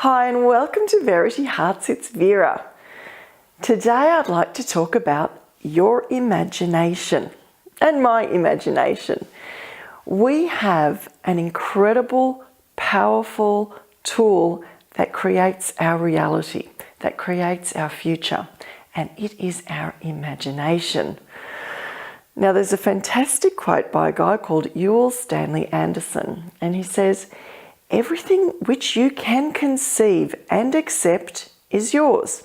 Hi and welcome to VerityHearts, it's Vera. Today I'd like to talk about your imagination and my imagination. We have an incredible, powerful tool that creates our reality, that creates our future, and it is our imagination. Now there's a fantastic quote by a guy called Stanley Anderson, and he says, "Everything which you can conceive and accept is yours.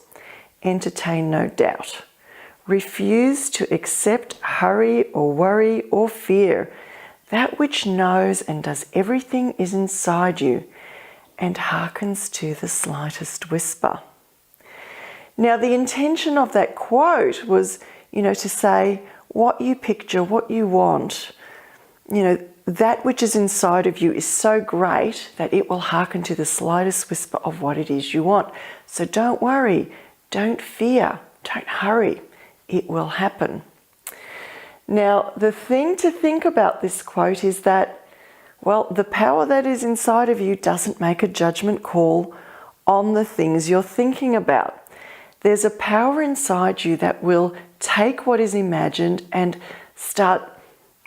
Entertain no doubt. Refuse to accept hurry or worry or fear. That which knows and does everything is inside you and hearkens to the slightest whisper." Now the intention of that quote was, to say what you picture, what you want, that which is inside of you is so great that it will hearken to the slightest whisper of what it is you want. So don't worry, don't fear, don't hurry. It will happen. Now, the thing to think about this quote is that, the power that is inside of you doesn't make a judgment call on the things you're thinking about. There's a power inside you that will take what is imagined and start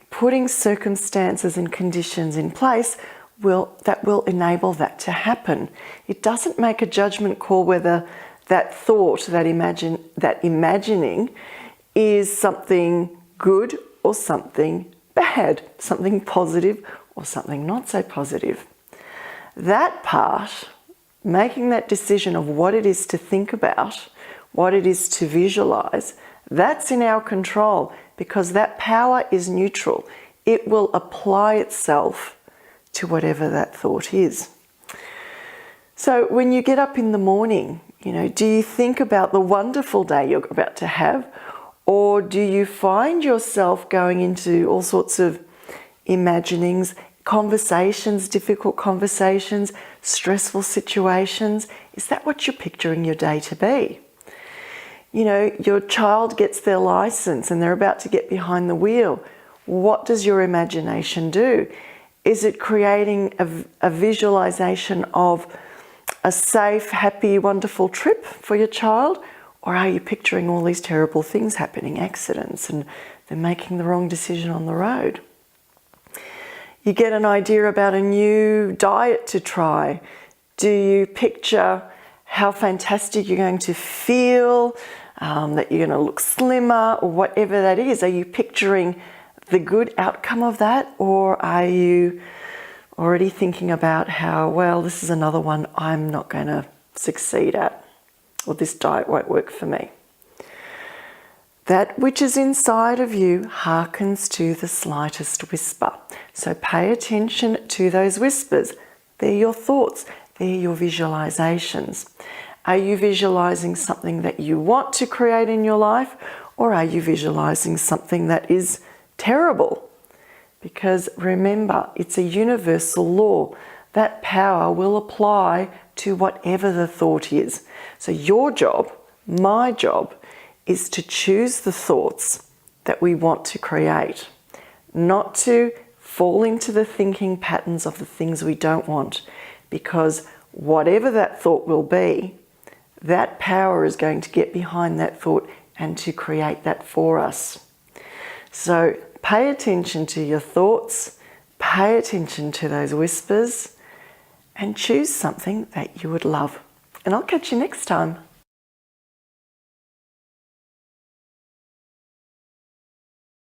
putting circumstances and conditions in place that will enable that to happen. It doesn't make a judgment call whether that thought, that imagining is something good or something bad, something positive or something not so positive. That part, making that decision of what it is to think about, what it is to visualize, that's in our control, because that power is neutral. It will apply itself to whatever that thought is. So when you get up in the morning, do you think about the wonderful day you're about to have, or do you find yourself going into all sorts of imaginings, conversations, difficult conversations, stressful situations? Is that what you're picturing your day to be? Your child gets their license and they're about to get behind the wheel. What does your imagination do? Is it creating a visualization of a safe, happy, wonderful trip for your child? Or are you picturing all these terrible things happening, accidents, and they're making the wrong decision on the road? You get an idea about a new diet to try. Do you picture how fantastic you're going to feel, that you're going to look slimmer, or whatever that is? Are you picturing the good outcome of that, or are you already thinking about how, this is another one I'm not going to succeed at, or this diet won't work for me? That which is inside of you hearkens to the slightest whisper. So pay attention to those whispers. They're your thoughts. They're your visualizations. Are you visualizing something that you want to create in your life, or are you visualizing something that is terrible? Because remember, it's a universal law. That power will apply to whatever the thought is. So your job, my job, is to choose the thoughts that we want to create, not to fall into the thinking patterns of the things we don't want, because whatever that thought will be, that power is going to get behind that thought and to create that for us. So pay attention to your thoughts, pay attention to those whispers, and choose something that you would love. And I'll catch you next time.